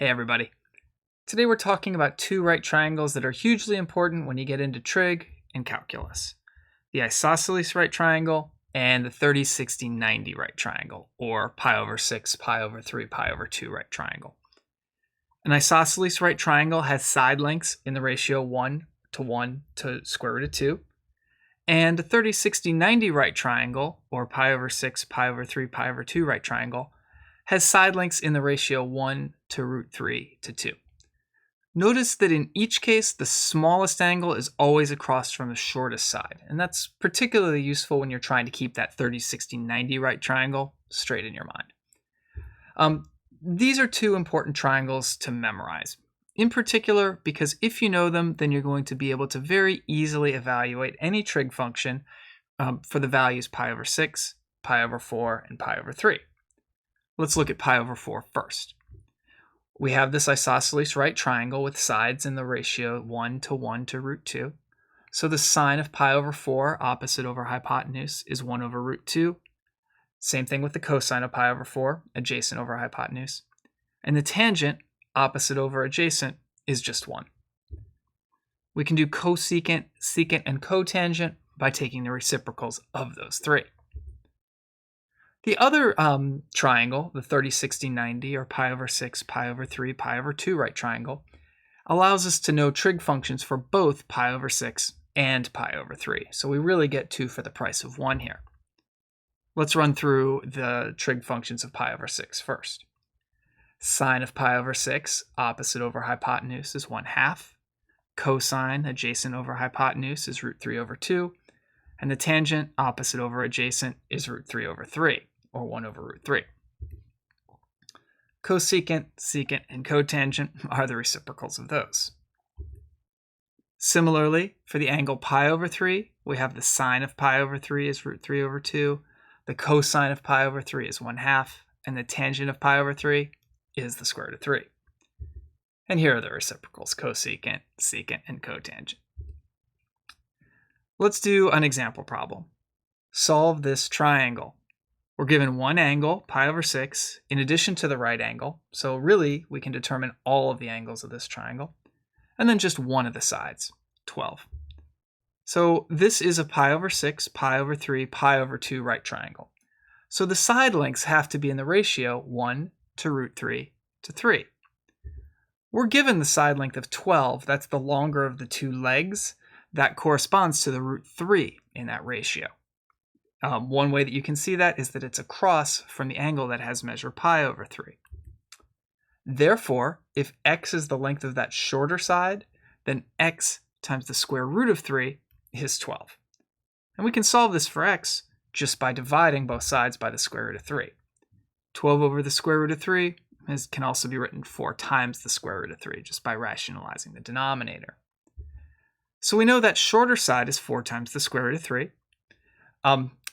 Hey everybody. Today we're talking about two right triangles that are hugely important when you get into trig and calculus. The isosceles right triangle and the 30, 60, 90 right triangle, or pi over 6, pi over 3, pi over 2 right triangle. An isosceles right triangle has side lengths in the ratio 1 to 1 to square root of 2. And the 30, 60, 90 right triangle, or pi over 6, pi over 3, pi over 2 right triangle, has side lengths in the ratio 1 to root 3 to 2. Notice that in each case, the smallest angle is always across from the shortest side, and that's particularly useful when you're trying to keep that 30, 60, 90 right triangle straight in your mind. These are two important triangles to memorize, in particular because if you know them, then you're going to be able to very easily evaluate any trig function for the values pi over 6, pi over 4, and pi over 3. Let's look at pi over 4 first. We have this isosceles right triangle with sides in the ratio 1 to 1 to root 2. So the sine of pi over 4, opposite over hypotenuse, is 1 over root 2. Same thing with the cosine of pi over 4, adjacent over hypotenuse. And the tangent, opposite over adjacent, is just 1. We can do cosecant, secant, and cotangent by taking the reciprocals of those three. The other triangle, the 30, 60, 90, or pi over 6, pi over 3, pi over 2 right triangle, allows us to know trig functions for both pi over 6 and pi over 3. So we really get 2 for the price of 1 here. Let's run through the trig functions of pi over 6 first. Sine of pi over 6, opposite over hypotenuse, is 1/2. Cosine, adjacent over hypotenuse, is root 3 over 2. And the tangent, opposite over adjacent, is root 3 over 3, or 1 over root 3. Cosecant, secant, and cotangent are the reciprocals of those. Similarly, for the angle pi over 3, we have the sine of pi over 3 is root 3 over 2, the cosine of pi over 3 is 1/2, and the tangent of pi over 3 is the square root of 3. And here are the reciprocals, cosecant, secant, and cotangent. Let's do an example problem. Solve this triangle. We're given one angle, pi over 6, in addition to the right angle. So really, we can determine all of the angles of this triangle. And then just one of the sides, 12. So this is a pi over 6, pi over 3, pi over 2 right triangle. So the side lengths have to be in the ratio 1 to root 3 to 3. We're given the side length of 12. That's the longer of the two legs. That corresponds to the root 3 in that ratio. One way that you can see that is that it's across from the angle that has measure pi over 3. Therefore, if x is the length of that shorter side, then x times the square root of 3 is 12. And we can solve this for x just by dividing both sides by the square root of 3. 12 over the square root of 3 can also be written 4 times the square root of 3 just by rationalizing the denominator. So we know that shorter side is 4 times the square root of 3.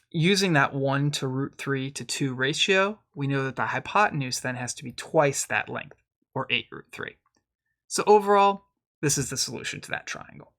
Using that 1 to root 3 to 2 ratio, we know that the hypotenuse then has to be twice that length, or 8 root 3. So overall, this is the solution to that triangle.